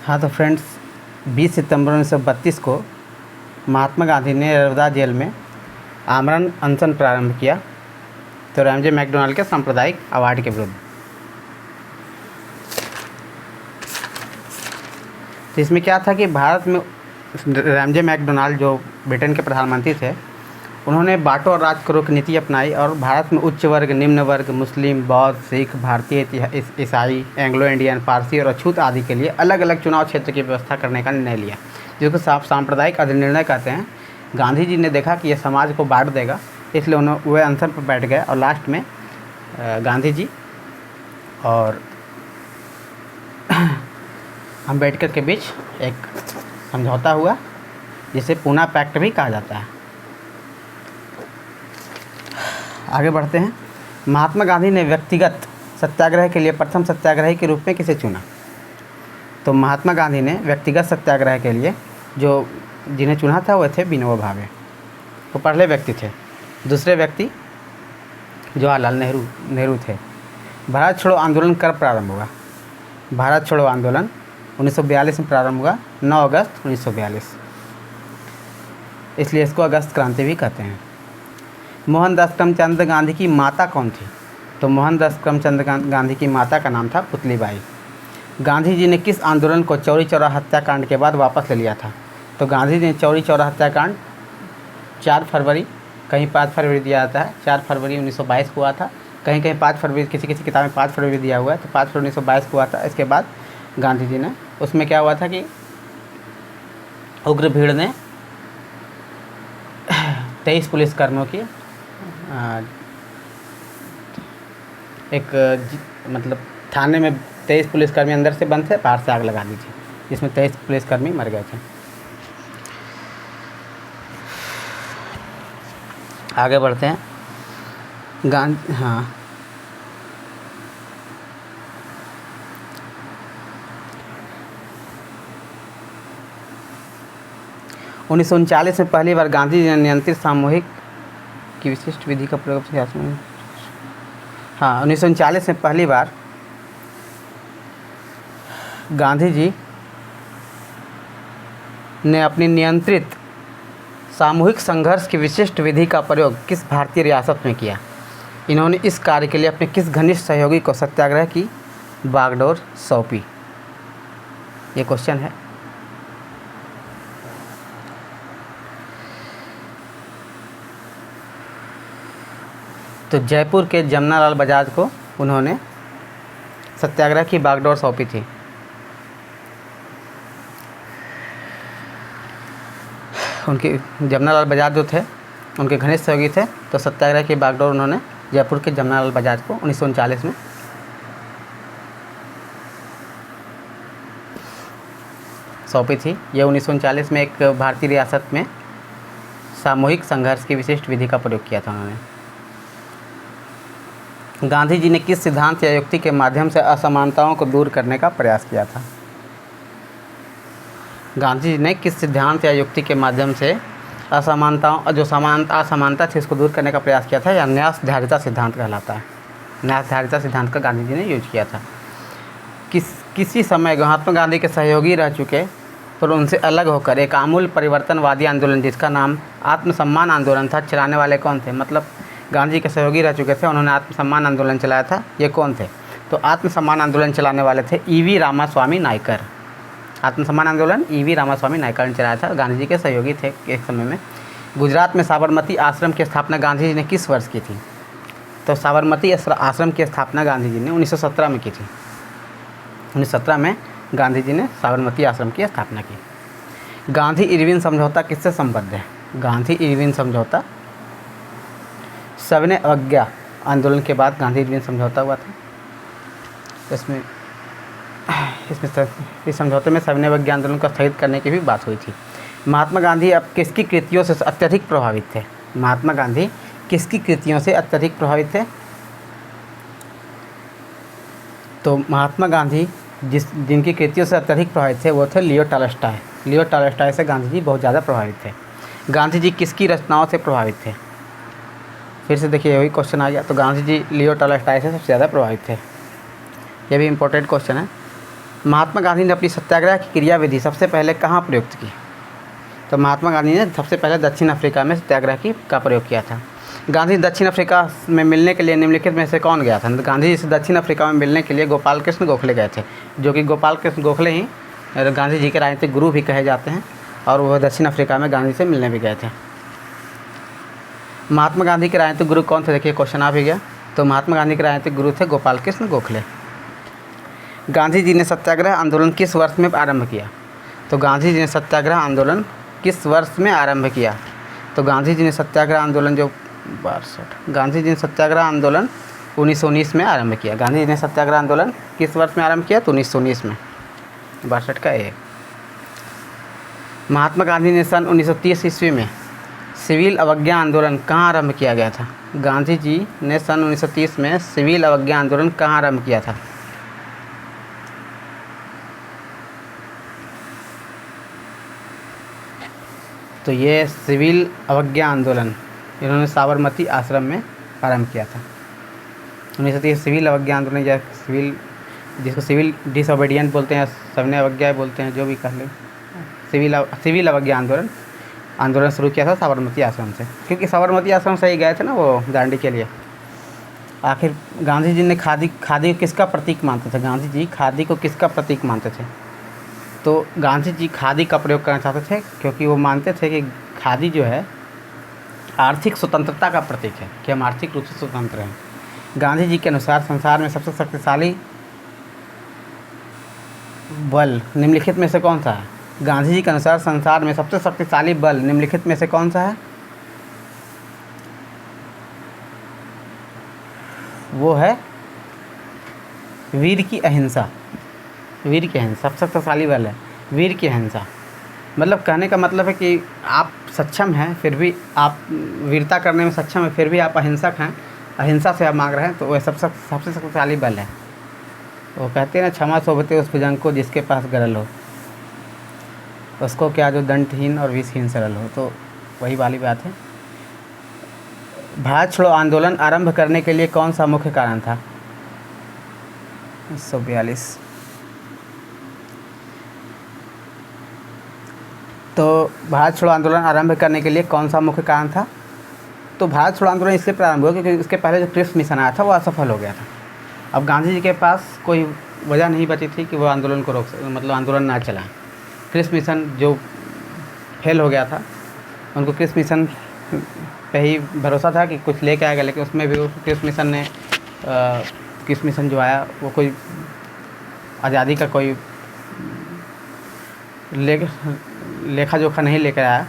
हाँ तो फ्रेंड्स, 20 सितंबर 1932 को महात्मा गांधी ने नर्मदा जेल में आमरण अनशन प्रारंभ किया, तो रैमजे मैकडोनाल्ड के सांप्रदायिक अवार्ड के विरुद्ध। तो इसमें क्या था कि भारत में रैमजे मैकडोनाल्ड जो ब्रिटेन के प्रधानमंत्री थे, उन्होंने बांटो और राज करो की नीति अपनाई और भारत में उच्च वर्ग, निम्न वर्ग, मुस्लिम, बौद्ध, सिख, भारतीय, ईसाई, एंग्लो इंडियन, पारसी और अछूत आदि के लिए अलग अलग चुनाव क्षेत्र की व्यवस्था करने का निर्णय लिया, जिसको सांप्रदायिक अधिनिर्णय कहते हैं। गांधी जी ने देखा कि यह समाज को बांट देगा, इसलिए वह अनशन पर बैठ गए और लास्ट में गांधी जी और अम्बेडकर के बीच एक समझौता हुआ, जिसे पूना पैक्ट भी कहा जाता है। आगे बढ़ते हैं। महात्मा गांधी ने व्यक्तिगत सत्याग्रह के लिए प्रथम सत्याग्रही के रूप में किसे चुना? तो महात्मा गांधी ने व्यक्तिगत सत्याग्रह के लिए जिन्हें चुना था, वह थे विनोबा भावे। वो पहले व्यक्ति थे। दूसरे व्यक्ति जवाहरलाल नेहरू थे। भारत छोड़ो आंदोलन कब प्रारंभ हुआ? भारत छोड़ो आंदोलन 1942 में प्रारंभ हुआ, 9 अगस्त 1942, इसलिए इसको अगस्त क्रांति भी कहते हैं। मोहनदास करमचंद गांधी की माता कौन थी? तो मोहनदास करमचंद गांधी की माता का नाम था पुतलीबाई। गांधी जी ने किस आंदोलन को चौरी चौरा हत्याकांड के बाद वापस ले लिया था? तो गांधी जी ने चौरी चौरा हत्याकांड 4 फरवरी, कहीं 5 फरवरी दिया जाता है, 4 फरवरी 1922 को हुआ था, कहीं कहीं 5 फरवरी, किसी किसी किताब में 5 फरवरी दिया हुआ है, तो 5 फरवरी 1922 को हुआ था। इसके बाद गांधी जी ने, उसमें क्या हुआ था कि उग्र भीड़ ने 23 पुलिसकर्मियों की मतलब थाने में 23 पुलिसकर्मी अंदर से बंद थे, बाहर से आग लगा दी थी, जिसमें 23 पुलिसकर्मी मर गए थे। आगे बढ़ते हैं। 1939 में पहली बार गांधी जी ने नियंत्रित सामूहिक की विशिष्ट विधि का प्रयोग प्रयास में। 1939 में पहली बार गांधी जी ने अपनी नियंत्रित सामूहिक संघर्ष की विशिष्ट विधि का प्रयोग किस भारतीय रियासत में किया? इन्होंने इस कार्य के लिए अपने किस घनिष्ठ सहयोगी को सत्याग्रह की बागडोर सौंपी? ये क्वेश्चन है। तो जयपुर के जमनालाल बजाज को उन्होंने सत्याग्रह की बागडोर सौंपी थी। उनके जमनालाल बजाज जो थे, उनके घनिष्ठ सहयोगी थे, तो सत्याग्रह की बागडोर उन्होंने जयपुर के जमनालाल बजाज को 1939 में सौंपी थी। यह 1939 में एक भारतीय रियासत में सामूहिक संघर्ष की विशिष्ट विधि का प्रयोग किया था उन्होंने। गांधी जी ने किस सिद्धांत या युक्ति के माध्यम से असमानताओं को दूर करने का प्रयास किया था? गांधी जी ने किस सिद्धांत या युक्ति के माध्यम से असमानता थी उसको दूर करने का प्रयास किया था, या न्यासधारिता सिद्धांत कहलाता है। न्यासधारिता सिद्धांत का गांधी जी ने यूज किया था। किसी समय महात्मा गांधी के सहयोगी रह चुके पर उनसे अलग होकर एक आमूल परिवर्तनवादी आंदोलन, जिसका नाम आत्मसम्मान आंदोलन था, चलाने वाले कौन थे? मतलब गांधी जी के सहयोगी रह चुके थे, उन्होंने आत्मसम्मान आंदोलन चलाया था, ये कौन थे? तो आत्मसम्मान आंदोलन चलाने वाले थे ईवी रामास्वामी नायकर। आत्मसम्मान आंदोलन ईवी रामास्वामी नायकर ने चलाया था, गांधी जी के सहयोगी थे एक समय में। गुजरात में साबरमती आश्रम की स्थापना गांधी जी ने किस वर्ष की थी? तो साबरमती आश्रम की स्थापना गांधी जी ने 1917 में की थी। 1917 में गांधी जी ने साबरमती आश्रम की स्थापना की। गांधी इरविन समझौता किससे संबद्ध है? गांधी इरविन समझौता सविनय अवज्ञा आंदोलन के बाद गांधी इरविन समझौता हुआ था। इस समझौते में सविनय अवज्ञा आंदोलन को स्थगित करने की भी बात हुई थी। महात्मा गांधी अब किसकी कृतियों से अत्यधिक प्रभावित थे? महात्मा गांधी किसकी कृतियों से अत्यधिक प्रभावित थे? तो महात्मा गांधी जिनकी कृतियों से अत्यधिक प्रभावित थे वो थे लियो टॉलस्टॉय। लियो टॉलस्टॉय से गांधी जी बहुत ज़्यादा प्रभावित थे। गांधी जी किसकी रचनाओं से प्रभावित थे? फिर से देखिए, वही क्वेश्चन आ गया। तो गांधी जी लियो टॉलस्टॉय से सबसे ज़्यादा प्रभावित थे। ये भी इम्पोर्टेंट क्वेश्चन है। महात्मा गांधी ने अपनी सत्याग्रह की क्रियाविधि सबसे पहले कहाँ प्रयुक्त की? तो महात्मा गांधी ने सबसे पहले दक्षिण अफ्रीका में सत्याग्रह का प्रयोग किया था। गांधी दक्षिण अफ्रीका में मिलने के लिए निम्नलिखित में से कौन गया था? गांधी जी से दक्षिण अफ्रीका में मिलने के लिए गोपाल कृष्ण गोखले गए थे, जो कि गोपाल कृष्ण गोखले ही गांधी जी के राजनीतिक गुरु भी कहे जाते हैं, और वह दक्षिण अफ्रीका में गांधी से मिलने भी गए थे। महात्मा गांधी के राजनीतिक गुरु कौन थे? देखिए क्वेश्चन आ भी गया। तो महात्मा गांधी के राजनीतिक गुरु थे गोपाल कृष्ण गोखले। गांधी जी ने सत्याग्रह आंदोलन किस वर्ष में आरंभ किया? तो गांधी जी ने सत्याग्रह आंदोलन किस वर्ष में आरंभ किया? तो गांधी जी ने सत्याग्रह आंदोलन गांधी जी ने सत्याग्रह आंदोलन 1919 में आरंभ किया। गांधी जी ने सत्याग्रह आंदोलन किस वर्ष में आरंभ किया? तो 1919 में। 62 का ए। महात्मा गांधी ने सन 1930 ईस्वी में सिविल अवज्ञा आंदोलन कहाँ आरंभ किया गया था? गांधी जी ने सन 1930 में सिविल अवज्ञा आंदोलन कहाँ आरंभ किया था? तो ये सिविल अवज्ञा आंदोलन इन्होंने साबरमती आश्रम में आरंभ किया था। 1930 सिविल अवज्ञा आंदोलन, या जिसको सिविल डिसओबीडियंट बोलते हैं, सविनय अवज्ञा बोलते हैं, जो भी कह लें, सिविल अवज्ञा आंदोलन शुरू किया था साबरमती आश्रम से, क्योंकि साबरमती आश्रम से ही गए थे ना वो दांडी के लिए। आखिर गांधी जी ने खादी को किसका प्रतीक मानते थे? गांधी जी खादी को किसका प्रतीक मानते थे? तो गांधी जी खादी का प्रयोग करना चाहते थे, क्योंकि वो मानते थे कि खादी जो है आर्थिक स्वतंत्रता का प्रतीक है, कि हम आर्थिक रूप से स्वतंत्र हैं। गांधी जी के अनुसार संसार में सबसे शक्तिशाली बल निम्नलिखित में से कौन सा है? गांधी जी के अनुसार संसार में सबसे शक्तिशाली बल निम्नलिखित में से कौन सा है? वो है वीर की अहिंसा। वीर की अहिंसा सबसे शक्तिशाली बल है, वीर की अहिंसा। मतलब कहने का मतलब है कि आप सक्षम हैं, फिर भी आप वीरता करने में सक्षम हैं, फिर भी आप अहिंसक हैं, अहिंसा से आप मांग रहे हैं, तो वह सबसे शक्तिशाली बल है। वो कहते हैं ना, क्षमा सोबते उस भुजंग को जिसके पास गरल हो, उसको क्या जो दंडहीन और विषहीन सरल हो। तो वही वाली बात है। भारत छोड़ो आंदोलन आरंभ करने के लिए कौन सा मुख्य कारण था? 1942। तो भारत छोड़ो आंदोलन आरंभ करने के लिए कौन सा मुख्य कारण था? तो भारत छोड़ो आंदोलन इसलिए प्रारंभ हुआ क्योंकि इसके पहले जो क्रिप्स मिशन आया था वो असफल हो गया था। अब गांधी जी के पास कोई वजह नहीं बची थी कि वो आंदोलन को मतलब आंदोलन ना चलाएं। क्रिप्स मिशन जो फेल हो गया था, उनको क्रिप्स मिशन पे ही भरोसा था कि कुछ लेके आएगा, लेकिन उसमें भी क्रिप्स मिशन जो आया वो कोई आज़ादी का कोई लेखा जोखा नहीं लेकर आया।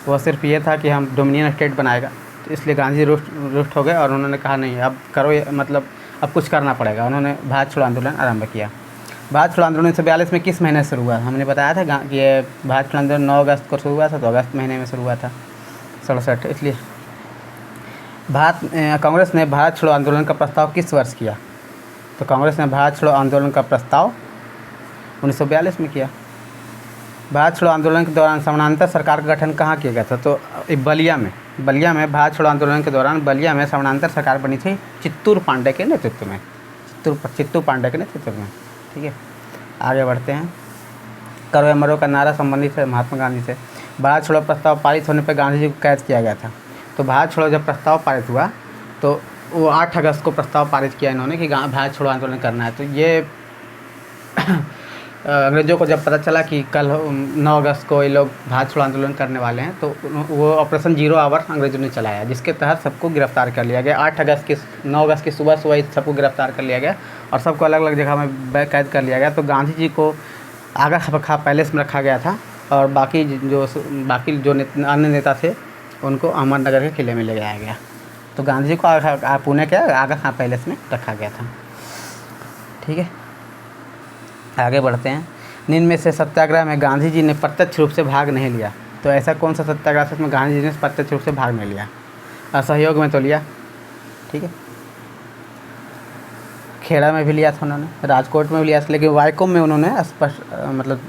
वो सिर्फ ये था कि हम डोमिनियन स्टेट बनाएगा। तो इसलिए गांधी जी रुष्ट हो गए और उन्होंने कहा नहीं, अब करो ये, मतलब अब कुछ करना पड़ेगा। उन्होंने भारत छोड़ो आंदोलन आरंभ किया। भारत छोड़ो आंदोलन 1942 में किस महीने से शुरू हुआ? हमने बताया था कि ये भारत छोड़ो आंदोलन 9 अगस्त को शुरू हुआ था, तो अगस्त महीने में शुरू हुआ था 67। इसलिए कांग्रेस ने भारत छोड़ो आंदोलन का प्रस्ताव किस वर्ष किया? तो कांग्रेस ने भारत छोड़ो आंदोलन का प्रस्ताव 1942 में किया। भारत छोड़ो आंदोलन के दौरान समानांतर सरकार का गठन कहाँ किया गया था? तो बलिया में भारत छोड़ो आंदोलन के दौरान बलिया में समानांतर सरकार बनी थी चित्तूर पांडे के नेतृत्व में। चित्तूर पांडे के नेतृत्व में। ठीक है, आगे बढ़ते हैं। करो या मरो का नारा संबंधित है महात्मा गांधी से। भारत छोड़ो प्रस्ताव पारित होने पर गांधी जी को कैद किया गया था। तो भारत छोड़ो जब प्रस्ताव पारित हुआ तो वो 8 अगस्त को प्रस्ताव पारित किया इन्होंने कि भारत छोड़ो आंदोलन करना है। तो ये अंग्रेज़ों को जब पता चला कि कल 9 अगस्त को ये लोग भारत छोड़ो आंदोलन करने वाले हैं, तो वो ऑपरेशन 0 आवर अंग्रेज़ों ने चलाया, जिसके तहत सबको गिरफ्तार कर लिया गया। 9 अगस्त की सुबह बाईस सबको गिरफ्तार कर लिया गया और सबको अलग अलग जगह में कैद कर लिया गया। तो गांधी जी को आगा खा पैलेस में रखा गया था और बाकी जो अन्य नेता थे उनको अहमदनगर के किले में ले जाया गया। तो गांधी जी को पुणे के आगा खां पैलेस में रखा गया था। ठीक है, आगे बढ़ते हैं। निम्न में से सत्याग्रह में गांधी जी ने प्रत्यक्ष रूप से भाग नहीं लिया। तो ऐसा कौन सा सत्याग्रह है जिसमें गांधी जी ने प्रत्यक्ष रूप से भाग नहीं लिया? असहयोग में तो लिया, ठीक है, खेड़ा में भी लिया था उन्होंने, राजकोट में भी लिया था, लेकिन वाइकोम में उन्होंने मतलब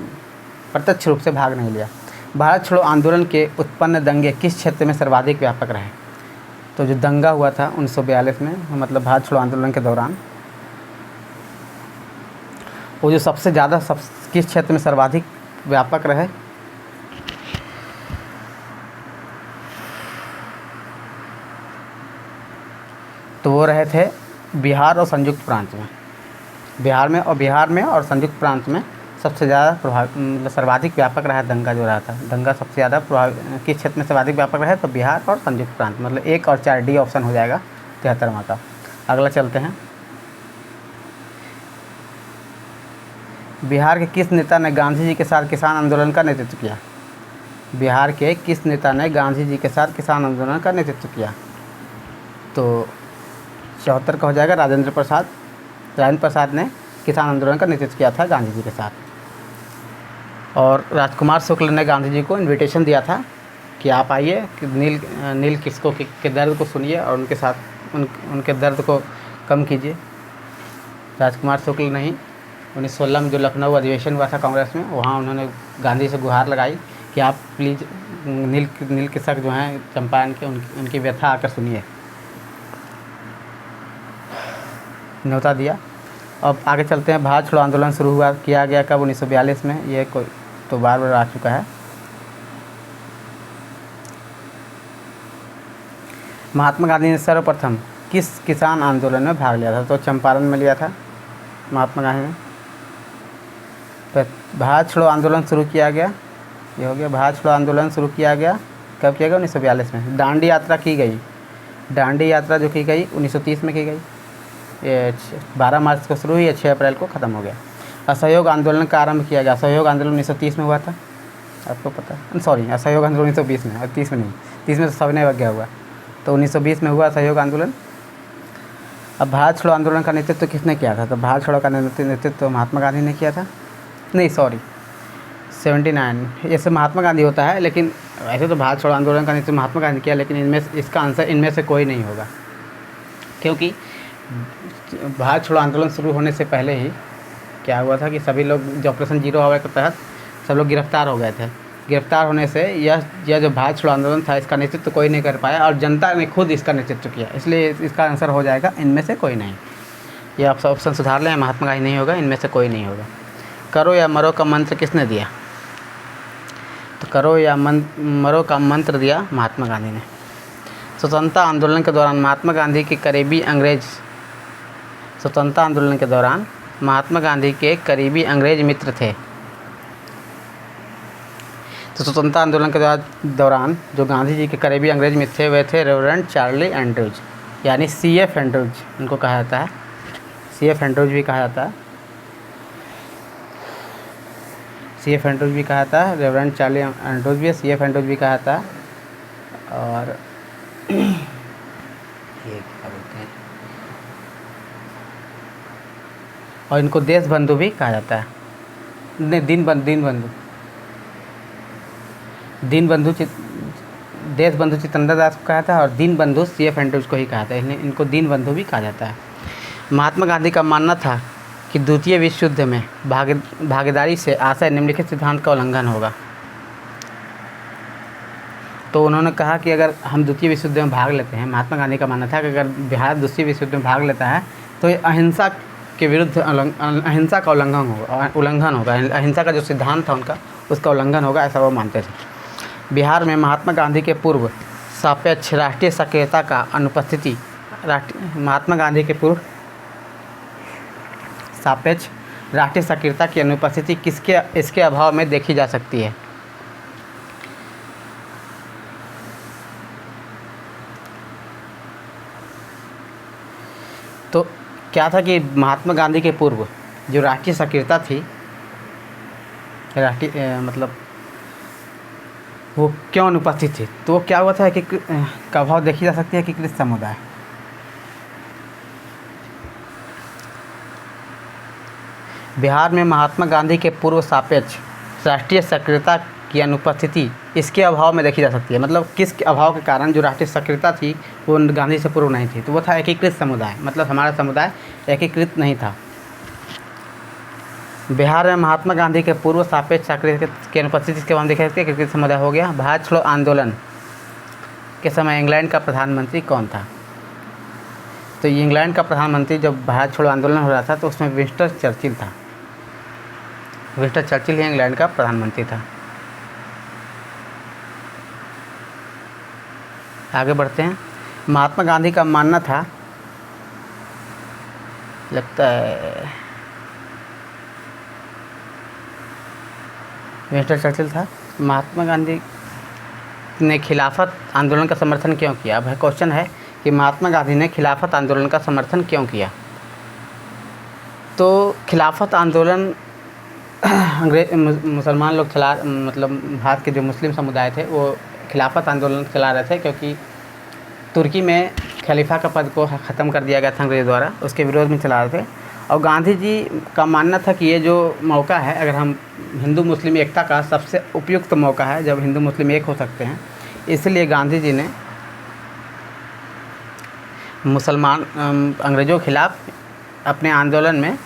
प्रत्यक्ष रूप से भाग नहीं लिया। भारत छोड़ो आंदोलन के उत्पन्न दंगे किस क्षेत्र में सर्वाधिक व्यापक रहे? तो जो दंगा हुआ था 1942 में, मतलब भारत छोड़ो आंदोलन के दौरान, वो जो सबसे ज़्यादा किस क्षेत्र में सर्वाधिक व्यापक रहे? तो वो रहे थे बिहार और संयुक्त प्रांत में। बिहार में और संयुक्त प्रांत में सबसे ज़्यादा मतलब सर्वाधिक व्यापक रहा दंगा जो रहा था। दंगा सबसे ज़्यादा किस क्षेत्र में सर्वाधिक व्यापक रहा? तो बिहार और संयुक्त प्रांत, मतलब 1 और 4 डी ऑप्शन हो जाएगा 73वां का। अगला चलते हैं। बिहार के किस नेता ने गांधी जी के साथ किसान आंदोलन का नेतृत्व किया? बिहार के किस नेता ने गांधी जी के साथ किसान आंदोलन का नेतृत्व किया? तो 74 का हो जाएगा राजेंद्र प्रसाद ने किसान आंदोलन का नेतृत्व किया था गांधी जी के साथ। और राजकुमार शुक्ल ने गांधी जी को इनविटेशन दिया था कि आप आइए कि नील किसको के दर्द को सुनिए और उनके साथ उनके दर्द को कम कीजिए। राजकुमार शुक्ल नहीं, 1916 में जो लखनऊ अधिवेशन हुआ था कांग्रेस में, वहाँ उन्होंने गांधी से गुहार लगाई कि आप प्लीज़ नील कृषक जो हैं चंपारण के उनकी व्यथा आकर सुनिए। न्योता दिया। अब आगे चलते हैं। भारत छोड़ो आंदोलन शुरू किया गया कब? 1942 में। ये कोई तो बार आ चुका है। महात्मा गांधी ने सर्वप्रथम किस किसान आंदोलन में भाग लिया था? तो चंपारण में लिया था महात्मा गांधी ने। तो भारत छोड़ो आंदोलन शुरू किया गया, ये हो गया। भारत छोड़ो आंदोलन शुरू किया गया कब किया गया? 1942 में। दांडी यात्रा की गई। दांडी यात्रा जो की गई 1930 में की गई। ये 12 मार्च को शुरू हुई, 6 अप्रैल को ख़त्म हो गया। असहयोग आंदोलन का आरंभ किया गया। असहयोग आंदोलन 1930 में हुआ था, आपको पता है? सॉरी, असहयोग आंदोलन 1920 में, 30 में नहीं। 30 में तो सविनय अवज्ञा हुआ, तो 1920 में हुआ असहयोग आंदोलन। अब भारत छोड़ो आंदोलन का नेतृत्व किसने किया था? तो भारत छोड़ो का नेतृत्व महात्मा गांधी ने किया था। नहीं सॉरी, 79 ऐसे महात्मा गांधी होता है, लेकिन ऐसे तो भारत छोड़ो आंदोलन का नेतृत्व महात्मा गांधी किया, लेकिन इसका आंसर इनमें से कोई नहीं होगा, क्योंकि भारत छोड़ो आंदोलन शुरू होने से पहले ही क्या हुआ था कि सभी लोग जो ऑपरेशन जीरो आवर के तहत सब लोग गिरफ्तार हो गए थे। गिरफ्तार होने से यह जो भारत छोड़ो आंदोलन था, इसका नेतृत्व कोई नहीं कर पाया और जनता ने खुद इसका नेतृत्व किया, इसलिए इसका आंसर हो जाएगा इनमें से कोई नहीं। ये आप ऑप्शन सुधार लें, महात्मा गांधी नहीं होगा, इनमें से कोई नहीं होगा। करो या मरो का मंत्र किसने दिया? तो करो या मरो का मंत्र दिया महात्मा गांधी ने। स्वतंत्रता आंदोलन के दौरान महात्मा गांधी के करीबी अंग्रेज मित्र थे। तो स्वतंत्रता आंदोलन के दौरान जो गांधी जी के करीबी अंग्रेज मित्र थे वे थे रेवरेंड चार्ली एंड्रूज, यानी CF एंड्रूज इनको कहा जाता है। CF एंड्रूज भी कहा जाता है, CF एंड्रूज भी कहा जाता है, रेवरेंड चार्ली एंड्रूज भी, CF एंड्रूज भी कहा जाता है। और ये क्या बोलते हैं, और इनको देश बंधु भी कहा जाता है। नहीं, देश बंधु चितरंजन दास को कहा था और दीन बंधु CF एंड्रूज को ही कहा था, इनको दीन बंधु भी कहा जाता है। महात्मा गांधी का मानना था कि द्वितीय विश्व युद्ध में भागीदारी से आशय निम्नलिखित सिद्धांत का उल्लंघन होगा। तो उन्होंने कहा कि अगर हम द्वितीय विश्व युद्ध में भाग लेते हैं, महात्मा गांधी का मानना था कि अगर बिहार द्वितीय विश्व युद्ध में भाग लेता है तो ये अहिंसा के विरुद्ध अहिंसा का उल्लंघन होगा। अहिंसा का जो सिद्धांत था उनका, उसका उल्लंघन होगा, ऐसा वो मानते थे। बिहार में महात्मा गांधी के पूर्व सापेक्ष राष्ट्रीय सक्रियता का अनुपस्थिति, महात्मा गांधी के पूर्व सापेक्ष राष्ट्रीय सक्रियता की अनुपस्थिति इसके अभाव में देखी जा सकती है। तो क्या था कि महात्मा गांधी के पूर्व जो राष्ट्रीय सक्रियता थी, मतलब वो क्यों अनुपस्थित थी? तो वो क्या हुआ था कि का अभाव देखी जा सकती है कि कृषि समुदाय। बिहार में महात्मा गांधी के पूर्व सापेक्ष राष्ट्रीय सक्रियता की अनुपस्थिति इसके अभाव में देखी जा सकती है। मतलब किस अभाव के कारण जो राष्ट्रीय सक्रियता थी वो गांधी से पूर्व नहीं थी, तो वो था एकीकृत समुदाय, मतलब हमारा समुदाय एकीकृत नहीं था। बिहार में महात्मा गांधी के पूर्व सापेक्ष सक्रियता की अनुपस्थिति इसके अभाव में देखा सकती है, एकीकृत समुदाय हो गया। भारत छोड़ो आंदोलन के समय इंग्लैंड का प्रधानमंत्री कौन था? तो इंग्लैंड का प्रधानमंत्री जब भारत छोड़ो आंदोलन हो रहा था तो उसमें विंस्टन चर्चिल था। विंस्टन चर्चिल ही इंग्लैंड का प्रधानमंत्री था। आगे बढ़ते हैं। महात्मा गांधी का मानना था, लगता है विंस्टन चर्चिल था, महात्मा गांधी ने खिलाफत आंदोलन का समर्थन क्यों किया। अब क्वेश्चन है कि महात्मा गांधी ने खिलाफत आंदोलन का समर्थन क्यों किया। तो खिलाफत आंदोलन मुसलमान लोग चला, मतलब भारत के जो मुस्लिम समुदाय थे वो खिलाफत आंदोलन चला रहे थे, क्योंकि तुर्की में खलीफा का पद को ख़त्म कर दिया गया था अंग्रेज़ द्वारा, उसके विरोध में चला रहे थे। और गांधी जी का मानना था कि ये जो मौका है, अगर हम हिंदू मुस्लिम एकता का सबसे उपयुक्त मौका है जब हिंदू मुस्लिम एक हो सकते हैं, इसलिए गांधी जी ने अंग्रेज़ों के खिलाफ अपने आंदोलन में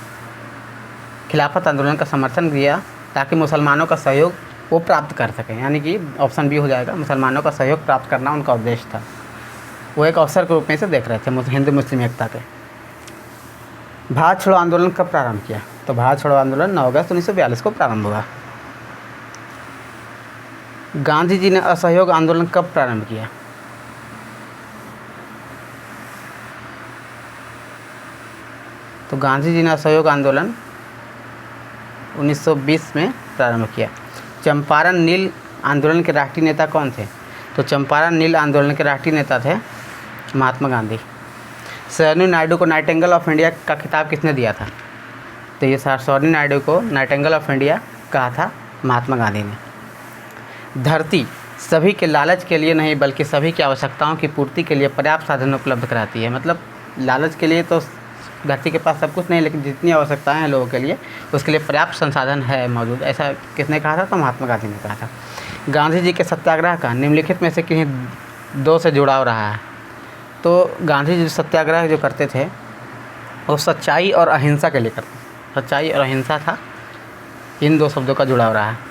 खिलाफत आंदोलन का समर्थन दिया, ताकि मुसलमानों का सहयोग वो प्राप्त कर सकें। यानी कि ऑप्शन बी हो जाएगा, मुसलमानों का सहयोग प्राप्त करना उनका उद्देश्य था। वो एक अवसर के रूप में से देख रहे थे हिंदू मुस्लिम एकता के। भारत छोड़ो आंदोलन कब प्रारंभ किया। तो भारत छोड़ो आंदोलन 9 अगस्त 1942 को प्रारंभ हुआ। गांधी जी ने असहयोग आंदोलन कब प्रारंभ किया। तो गांधी जी ने असहयोग आंदोलन 1920 में प्रारंभ किया। चंपारण नील आंदोलन के राष्ट्रीय नेता कौन थे। तो चंपारण नील आंदोलन के राष्ट्रीय नेता थे महात्मा गांधी। सरोजिनी नायडू को नाइटिंगेल ऑफ इंडिया का खिताब किसने दिया था। तो ये सरोजिनी नायडू को नाइटिंगेल ऑफ इंडिया कहा था महात्मा गांधी ने। धरती सभी के लालच के लिए नहीं बल्कि सभी की आवश्यकताओं की पूर्ति के लिए पर्याप्त साधन उपलब्ध कराती है। मतलब लालच के लिए तो धरती के पास सब कुछ नहीं, लेकिन जितनी आवश्यकताएं हैं लोगों के लिए उसके लिए पर्याप्त संसाधन है मौजूद। ऐसा किसने कहा था। तो महात्मा गांधी ने कहा था। गांधी जी के सत्याग्रह का निम्नलिखित में से किन्हीं दो से जुड़ाव रहा है। तो गांधी जी सत्याग्रह जो करते थे वो सच्चाई और अहिंसा के लिए करते थे। सच्चाई और अहिंसा था, इन दो शब्दों का जुड़ाव रहा है।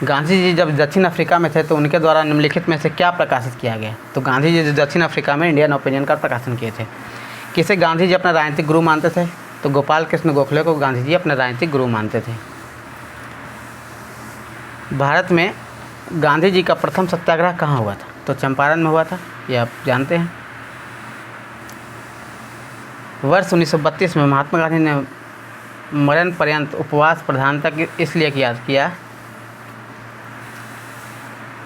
गांधी जी जब दक्षिण अफ्रीका में थे तो उनके द्वारा निम्नलिखित में से क्या प्रकाशित किया गया। तो गांधी जी दक्षिण अफ्रीका में इंडियन ओपिनियन का प्रकाशन किए थे। किसे गांधी जी अपना राजनीतिक गुरु मानते थे। तो गोपाल कृष्ण गोखले को गांधी जी अपना राजनीतिक गुरु मानते थे। भारत में गांधी जी का प्रथम सत्याग्रह कहाँ हुआ था। तो चंपारण में हुआ था, ये आप जानते हैं। वर्ष 1932 में महात्मा गांधी ने मरण पर्यंत उपवास प्रधानता इसलिए किया।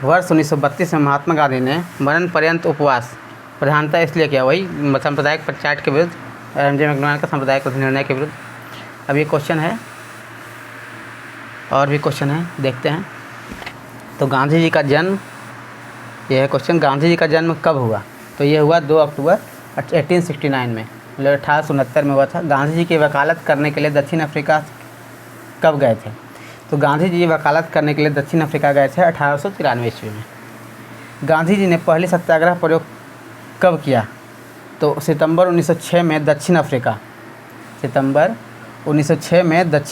वर्ष 1932 में महात्मा गांधी ने मरण पर्यंत उपवास प्रधानता इसलिए किया, वही सांप्रदायिक पंचायत के विरुद्ध, एमजे मैकडॉनल्ड का सांप्रदायिक निर्णय के विरुद्ध। अब ये क्वेश्चन है, और भी क्वेश्चन है, देखते हैं। तो गांधी जी का जन्म, यह है क्वेश्चन, गांधी जी का जन्म कब हुआ। तो ये हुआ 2 अक्टूबर 1869 में, मतलब 1869 में हुआ था। गांधी जी की वकालत करने के लिए दक्षिण अफ्रीका कब गए थे। तो गांधी जी वकालत करने के लिए दक्षिण अफ्रीका गए थे 1893 ईस्वी में। गांधी जी ने पहली सत्याग्रह प्रयोग कब किया। तो सितंबर 1906 में दक्षिण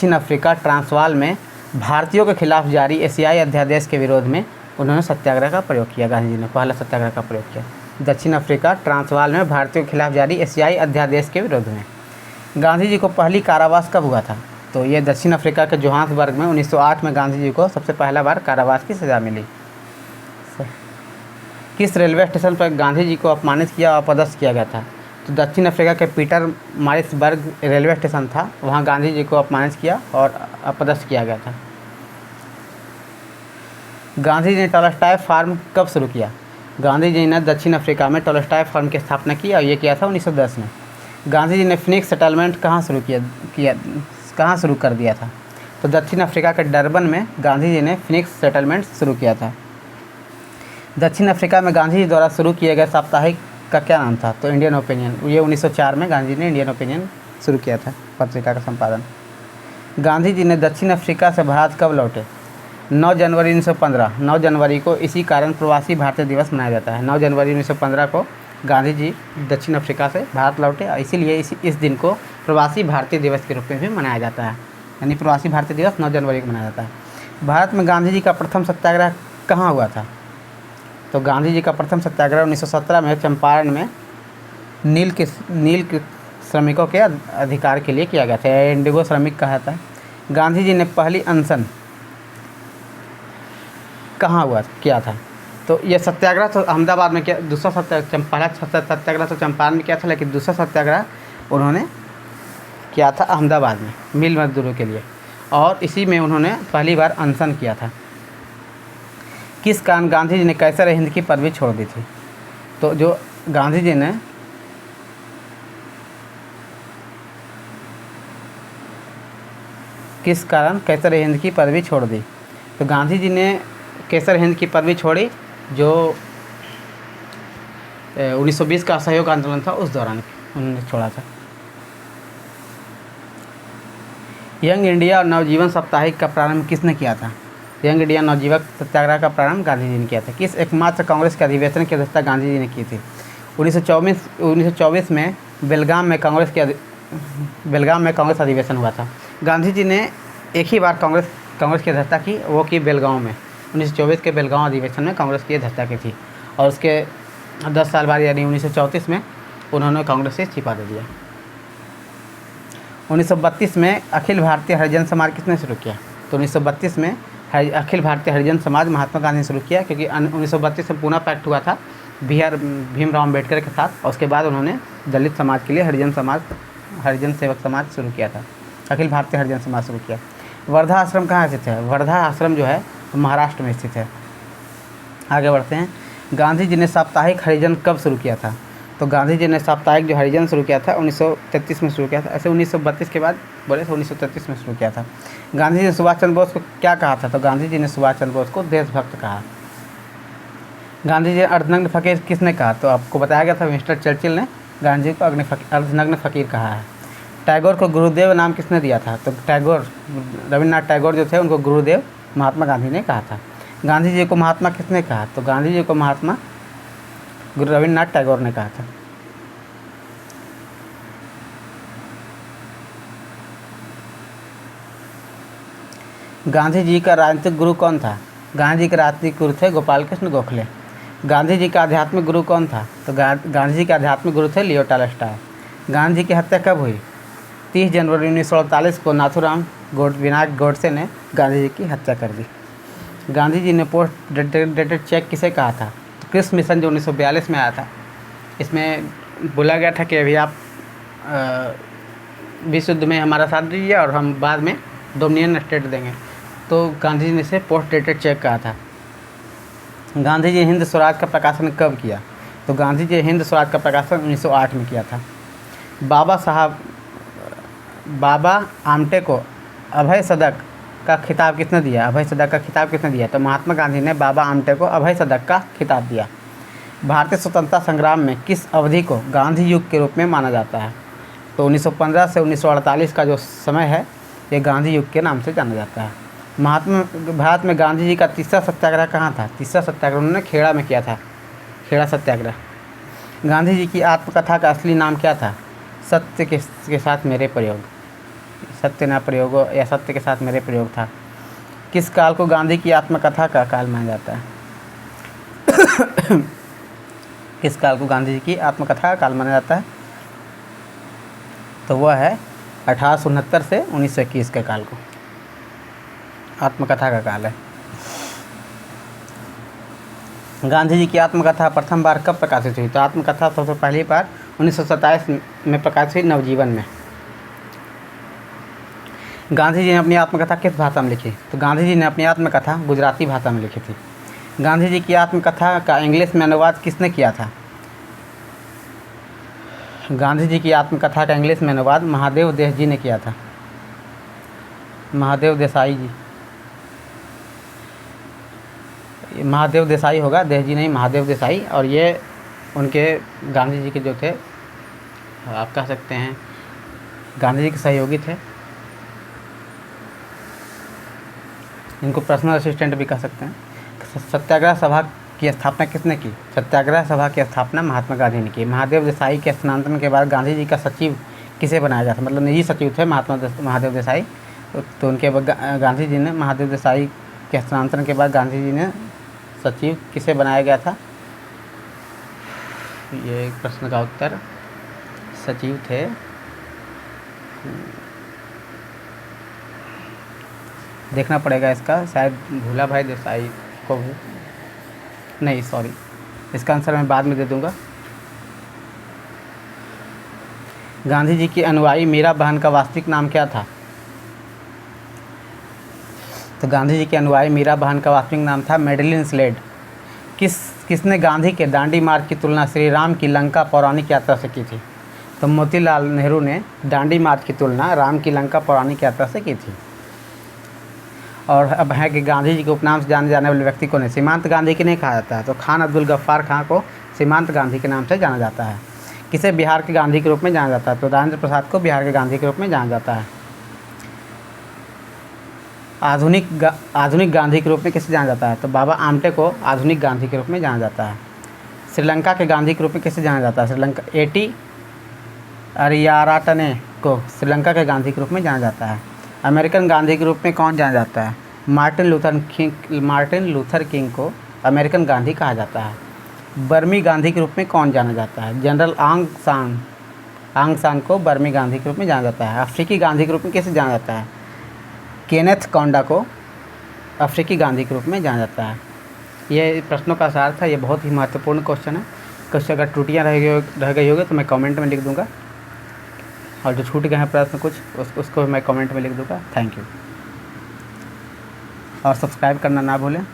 अफ्रीका ट्रांसवाल में भारतीयों के खिलाफ जारी एशियाई अध्यादेश के विरोध में उन्होंने सत्याग्रह का प्रयोग किया। गांधी जी ने पहला सत्याग्रह का प्रयोग किया दक्षिण अफ्रीका ट्रांसवाल में भारतीयों के खिलाफ जारी एशियाई अध्यादेश के विरोध में। गांधी जी को पहली कारावास कब हुआ था। तो ये दक्षिण अफ्रीका के जोहान्सबर्ग में 1908 में गांधी जी को सबसे पहला बार कारावास की सज़ा मिली। किस रेलवे स्टेशन पर गांधी जी को अपमानित किया और अपदस्थ किया गया था। तो दक्षिण अफ्रीका के पीटर मारिट्सबर्ग रेलवे स्टेशन था, वहाँ गांधी जी को अपमानित किया और अपदस्थ किया गया था। गांधी जी ने टॉलस्टॉय फार्म कब शुरू किया। गांधी जी ने दक्षिण अफ्रीका में टॉलस्टॉय फार्म की स्थापना की और ये किया था 1910 में। गांधी जी ने फिनिक्स सेटलमेंट कहाँ शुरू कर दिया था। तो दक्षिण अफ्रीका के डरबन में गांधी जी ने फिनिक्स सेटलमेंट शुरू किया था। दक्षिण अफ्रीका में गांधी जी द्वारा शुरू किए गए साप्ताहिक का क्या नाम था। तो इंडियन ओपिनियन, ये 1904 में गांधी जी ने इंडियन ओपिनियन शुरू किया था, पत्रिका का संपादन। गांधी जी ने दक्षिण अफ्रीका से भारत कब लौटे। 9 जनवरी 1915। 9 जनवरी को इसी कारण प्रवासी भारतीय दिवस मनाया जाता है। 9 जनवरी 1915 को गांधी जी दक्षिण अफ्रीका से भारत लौटे और इसीलिए इस दिन को प्रवासी भारतीय दिवस के रूप में भी मनाया जाता है। यानी प्रवासी भारतीय दिवस 9 जनवरी को मनाया जाता है। भारत में गांधी जी का प्रथम सत्याग्रह कहाँ हुआ था। तो गांधी जी का प्रथम सत्याग्रह 1917 में चंपारण में नील श्रमिकों के अधिकार के लिए किया गया था। इंडिगो श्रमिक कहता है। गांधी जी ने पहली अनशन कहाँ हुआ किया था? तो ये सत्याग्रह तो अहमदाबाद में किया। दूसरा पहला सत्याग्रह तो चंपारण में किया था, लेकिन दूसरा सत्याग्रह उन्होंने किया था अहमदाबाद में मिल मजदूरों के लिए, और इसी में उन्होंने पहली बार अनशन किया था। किस कारण गांधी जी ने कैसर हिंद की पदवी छोड़ दी थी? तो जो गांधी जी ने किस कारण कैसर हिंद की पदवी छोड़ दी? तो गांधी जी ने कैसर हिंद की पदवी छोड़ी जो 1920 का असहयोग आंदोलन था, उस दौरान उन्होंने छोड़ा था। यंग इंडिया और नवजीवन साप्ताहिक का प्रारंभ किसने किया था? यंग इंडिया नवजीवन सत्याग्रह का प्रारंभ गांधी जी ने किया था। किस एकमात्र कांग्रेस के अधिवेशन की अध्यक्षता गांधी जी ने की थी? 1924 में बेलगाम में कांग्रेस कांग्रेस अधिवेशन हुआ था। गांधी जी ने एक ही बार कांग्रेस की अध्यक्षता की, वो की बेलगांव में। 1924 के बेलगांव अधिवेशन में कांग्रेस की अध्यक्षता की थी, और उसके 10 साल बाद यानी 1934 में उन्होंने कांग्रेस से इस्तीफा दे दिया। 1932 में अखिल भारतीय हरिजन समाज किसने शुरू किया? तो 1932 में अखिल भारतीय हरिजन समाज महात्मा गांधी ने शुरू किया, क्योंकि 1932 में पूना पैक्ट हुआ था भीमराव अम्बेडकर के साथ, और उसके बाद उन्होंने दलित समाज के लिए हरिजन सेवक समाज शुरू किया था, अखिल भारतीय हरिजन समाज शुरू किया। वर्धा आश्रम कहाँ स्थित है? वर्धा आश्रम जो है महाराष्ट्र में स्थित है। आगे बढ़ते हैं। गांधी जी ने साप्ताहिक हरिजन कब शुरू किया था? तो गांधी जी ने साप्ताहिक जो हरिजन शुरू किया था 1933 में शुरू किया था। ऐसे 1932 के बाद बोले तो 1933 में शुरू किया था। गांधी जी ने सुभाष चंद्र बोस को क्या कहा था? तो गांधी जी ने सुभाष चंद्र बोस को देशभक्त कहा। गांधी जी अर्धनग्न फकीर किसने कहा? तो आपको बताया गया था, मिस्टर चर्चिल ने गांधी जी को अर्धनग्न फकीर कहा है। टैगोर को गुरुदेव नाम किसने दिया था? तो रविन्द्रनाथ टैगोर जो थे उनको गुरुदेव महात्मा गांधी ने कहा था। गांधी जी को महात्मा किसने कहा? तो गांधी जी को महात्मा रविन्द्रनाथ टैगोर ने कहा था। गांधी जी का राजनीतिक गुरु कौन था? गांधी जी के राजनीतिक गुरु थे गोपाल कृष्ण गोखले। गांधी जी का आध्यात्मिक गुरु कौन था? तो गांधी जी के आध्यात्मिक गुरु थे लियो टॉलस्टॉय। गांधी जी की हत्या कब हुई? 30 जनवरी 1948 को नाथूराम विनायक गोडसे ने गांधी जी की हत्या कर दी। गांधी जी ने पोस्ट डेटेड चेक किसे कहा था? तो क्रिस मिशन जो 1942 में आया था, इसमें बोला गया था कि अभी आप विश्व युद्ध में हमारा साथ दीजिए और हम बाद में डोमिनियन स्टेट देंगे। तो गांधी जी ने इसे पोस्ट डेटेड चेक कहा था। गांधी जी हिंद स्वराज का प्रकाशन कब किया? तो गांधी जी हिंद स्वराज का प्रकाशन 1908 में किया था। बाबा आमटे को अभय सदक का खिताब किसने दिया? अभय सदक का खिताब किसने दिया? तो महात्मा गांधी ने बाबा आमटे को अभय सदक का खिताब दिया। भारतीय स्वतंत्रता संग्राम में किस अवधि को गांधी युग के रूप में माना जाता है? तो 1915 से 1948 का जो समय है, ये गांधी युग के नाम से जाना जाता है। भारत में गांधी जी का तीसरा सत्याग्रह कहाँ था? तीसरा सत्याग्रह उन्होंने खेड़ा में किया था, खेड़ा सत्याग्रह। गांधी जी की आत्मकथा का असली नाम क्या था? सत्य के साथ मेरे प्रयोग, सत्य न प्रयोगो या सत्य के साथ मेरे प्रयोग था। किस काल को गांधी की आत्मकथा का काल माना जाता है? किस काल को गांधी जी की आत्मकथा का काल माना जाता है? तो वह है 1869 से 1921 के काल को आत्मकथा का काल है। गांधी जी की आत्मकथा प्रथम बार कब प्रकाशित हुई? तो आत्मकथा सबसे पहली बार 1927 में प्रकाशित हुई, नवजीवन में। गांधी जी ने अपनी आत्मकथा किस भाषा में लिखी? तो गांधी जी ने अपनी आत्मकथा गुजराती भाषा में लिखी थी। गांधी जी की आत्मकथा का इंग्लिश में अनुवाद किसने किया था? गांधी जी की आत्मकथा का इंग्लिश में अनुवाद महादेव देश जी ने किया था, महादेव देसाई जी। महादेव देसाई होगा, देश जी नहीं, महादेव देसाई। और ये उनके गांधी जी के जो थे, आप कह सकते हैं गांधी जी के सहयोगी थे, इनको पर्सनल असिस्टेंट भी कह सकते हैं। सत्याग्रह सभा की स्थापना किसने की? सत्याग्रह सभा की स्थापना महात्मा गांधी ने की। महादेव देसाई के स्थानांतरण के बाद गांधी जी का सचिव किसे बनाया गया था? मतलब निजी सचिव थे महादेव देसाई, तो उनके गांधी जी ने महादेव देसाई के स्थानांतरण के बाद गांधी जी ने सचिव किसे बनाया गया था? ये प्रश्न का उत्तर, सचिव थे देखना पड़ेगा इसका, शायद भूला भाई देसाई को भी नहीं, सॉरी, इसका आंसर मैं बाद में दे दूंगा। गांधी जी की अनुयायी मीरा बहन का वास्तविक नाम क्या था? तो गांधी जी के अनुयायी मीरा बहन का वास्तविक नाम था मेडलिन स्लेड। किसने गांधी के दांडी मार्च की तुलना श्री राम की लंका पौराणिक यात्रा से की थी? तो मोतीलाल नेहरू ने दांडी मार्च की तुलना राम की लंका पौराणिक यात्रा से की थी। और अब है कि गांधी जी के उपनाम से जाने जाने वाले व्यक्ति को ने सीमांत गांधी की नहीं कहा जाता है, तो खान अब्दुल गफ्फार खां को सीमांत गांधी के नाम से जाना जाता है। किसे बिहार के गांधी के रूप में जाना जाता है? तो राजेंद्र प्रसाद को बिहार के गांधी के रूप में जाना जाता है। आधुनिक गांधी के रूप में किसे जाना जाता है? तो बाबा आमटे को आधुनिक गांधी के रूप में जाना जाता है। श्रीलंका के गांधी के रूप में किसे जाना जाता है? श्रीलंका एटी अरियाराटने को श्रीलंका के गांधी के रूप में जाना जाता है। अमेरिकन गांधी के रूप में कौन जाना जाता है? मार्टिन लूथर किंग को अमेरिकन गांधी कहा जाता है। बर्मी गांधी के रूप में कौन जाना जाता है? जनरल आंग सान को बर्मी गांधी के रूप में जाना जाता है। अफ्रीकी गांधी के रूप में किसे जाना जाता है? केनेथ कौंडा को अफ्रीकी गांधी के रूप में जाना जाता है। ये प्रश्नों का सार था। ये बहुत ही महत्वपूर्ण क्वेश्चन है। क्वेश्चन अगर त्रुटियाँ रह गई होगी तो मैं कमेंट में लिख दूंगा, और जो छूट गए हैं प्रश्न कुछ उसको मैं कमेंट में लिख दूंगा। थैंक यू, और सब्सक्राइब करना ना भूलें।